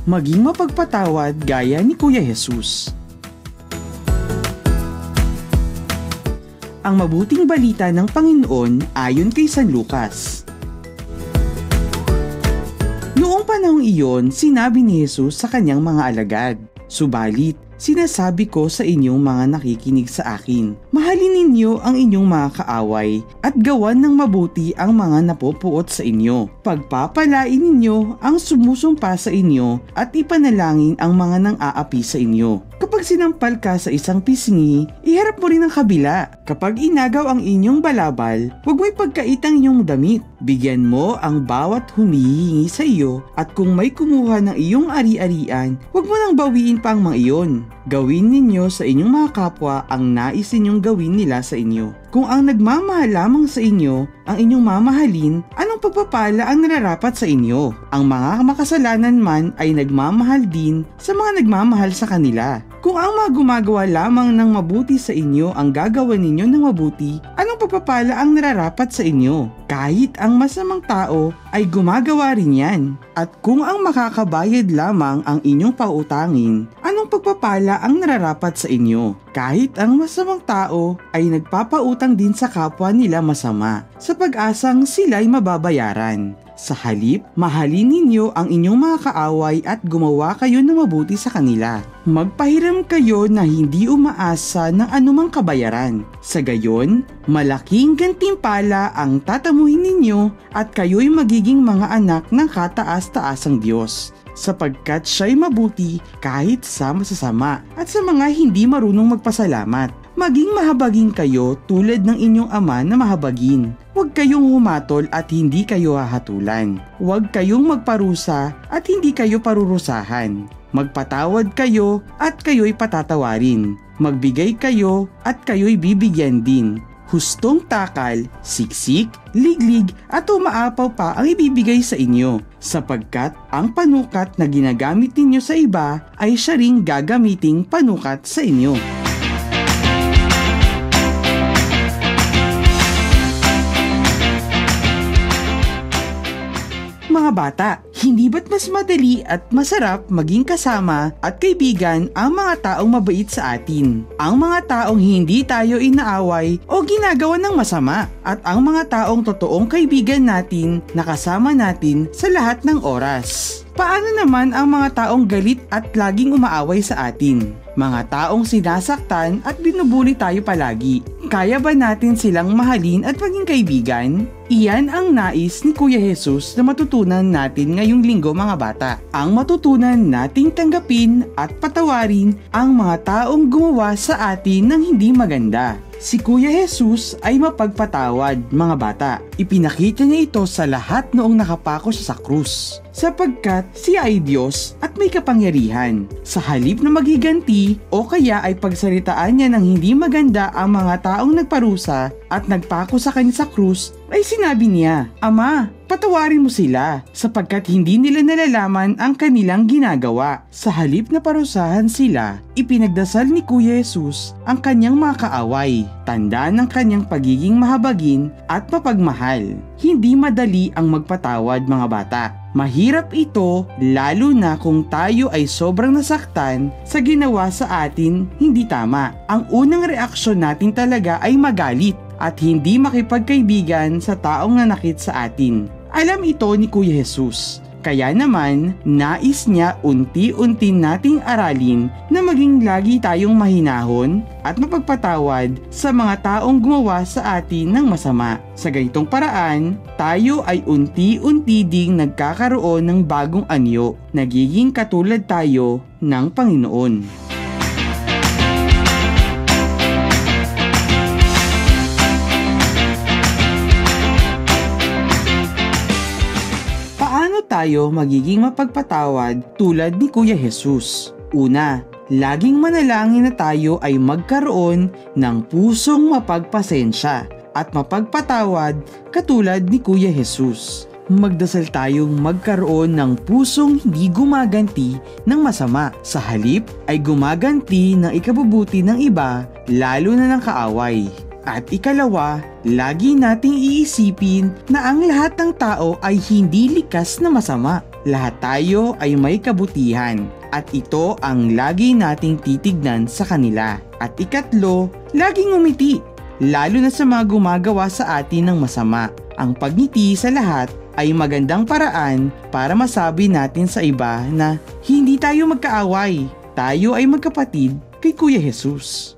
maging mapagpatawad gaya ni Kuya Jesus. Ang mabuting balita ng Panginoon ayon kay San Lucas. Noong panahong iyon, sinabi ni Jesus sa kanyang mga alagad, "Subalit, sinasabi ko sa inyong mga nakikinig sa akin, mahalin ninyo ang inyong mga kaaway at gawan ng mabuti ang mga napupuot sa inyo. Pagpapalain ninyo ang sumusumpa sa inyo at ipanalangin ang mga nang-aapi sa inyo. Kapag sinampal ka sa isang pisngi, iharap mo rin ang kabila. Kapag inagaw ang inyong balabal, huwag mo ipagkait ang inyong damit. Bigyan mo ang bawat humihingi sa iyo at kung may kumuha ng iyong ari-arian, huwag mo nang bawiin pa ang mga iyon. Gawin ninyo sa inyong mga kapwa ang nais ninyong gawin nila sa inyo. Kung ang nagmamahal lamang sa inyo ang inyong mamahalin, anong pagpapala ang nararapat sa inyo? Ang mga makasalanan man ay nagmamahal din sa mga nagmamahal sa kanila. Kung ang mga gumagawa lamang ng mabuti sa inyo ang gagawan ninyo ng mabuti, anong pagpapala ang nararapat sa inyo? Kahit ang masamang tao ay gumagawa rin yan. At kung ang makakabayad lamang ang inyong pautangin, anong pagpapala ang nararapat sa inyo? Kahit ang masamang tao ay nagpapautang din sa kapwa nila masama, sa pag-asang sila'y mababayaran. Sa halip, mahalin ninyo ang inyong mga kaaway at gumawa kayo ng mabuti sa kanila. Magpahiram kayo na hindi umaasa ng anumang kabayaran. Sa gayon, malaking gantimpala ang tatamuhin ninyo at kayo'y magiging mga anak ng kataas-taasang Diyos, sapagkat siya'y mabuti kahit sa masasama at sa mga hindi marunong magpasalamat. Maging mahabagin kayo tulad ng inyong ama na mahabagin. Huwag kayong humatol at hindi kayo hahatulan. Huwag kayong magparusa at hindi kayo parurusahan. Magpatawad kayo at kayo'y patatawarin. Magbigay kayo at kayo'y bibigyan din. Hustong takal, siksik, liglig at umaapaw pa ang ibibigay sa inyo, sapagkat ang panukat na ginagamit ninyo sa iba ay siya ring gagamiting panukat sa inyo. Mga bata, hindi ba't mas madali at masarap maging kasama at kaibigan ang mga taong mabait sa atin? Ang mga taong hindi tayo inaaway o ginagawa ng masama at ang mga taong totoong kaibigan natin na kasama natin sa lahat ng oras. Paano naman ang mga taong galit at laging umaaway sa atin? Mga taong sinasaktan at binubuli tayo palagi. Kaya ba natin silang mahalin at maging kaibigan? Iyan ang nais ni Kuya Jesus na matutunan natin ngayong linggo mga bata. Ang matutunan nating tanggapin at patawarin ang mga taong gumawa sa atin ng hindi maganda. Si Kuya Jesus ay mapagpatawad mga bata. Ipinakita niya ito sa lahat noong nakapako siya sa krus. Sapagkat siya ay Diyos at may kapangyarihan. Sa halip na magiganti o kaya ay pagsalitaan niya ng hindi maganda ang mga taong nagparusa at nagpako sa kanya sa krus, ay sinabi niya, "Ama, patawarin mo sila sapagkat hindi nila nalalaman ang kanilang ginagawa." Sa halip na parusahan sila, ipinagdasal ni Kuya Jesus ang kanyang mga kaaway. Tanda ng kanyang pagiging mahabagin at mapagmahal. Hindi madali ang magpatawad mga bata. Mahirap ito lalo na kung tayo ay sobrang nasaktan sa ginawa sa atin hindi tama. Ang unang reaksyon natin talaga ay magalit at hindi makipagkaibigan sa taong nanakit sa atin. Alam ito ni Kuya Jesus. Kaya naman, nais niya unti-unti nating aralin na maging lagi tayong mahinahon at mapagpatawad sa mga taong gumawa sa atin ng masama. Sa ganitong paraan, tayo ay unti-unti ding nagkakaroon ng bagong anyo, nagiging katulad tayo ng Panginoon. Tayo magiging mapagpatawad tulad ni Kuya Jesus. Una, laging manalangin na tayo ay magkaroon ng pusong mapagpasensya at mapagpatawad katulad ni Kuya Jesus. Magdasal tayong magkaroon ng pusong hindi gumaganti ng masama. Sa halip ay gumaganti ng ikabubuti ng iba, lalo na ng kaaway. At ikalawa, lagi nating iisipin na ang lahat ng tao ay hindi likas na masama. Lahat tayo ay may kabutihan at ito ang lagi nating titignan sa kanila. At ikatlo, laging umiti, lalo na sa mga gumagawa sa atin ng masama. Ang pagngiti sa lahat ay magandang paraan para masabi natin sa iba na hindi tayo magkaaway. Tayo ay magkapatid kay Kuya Jesus.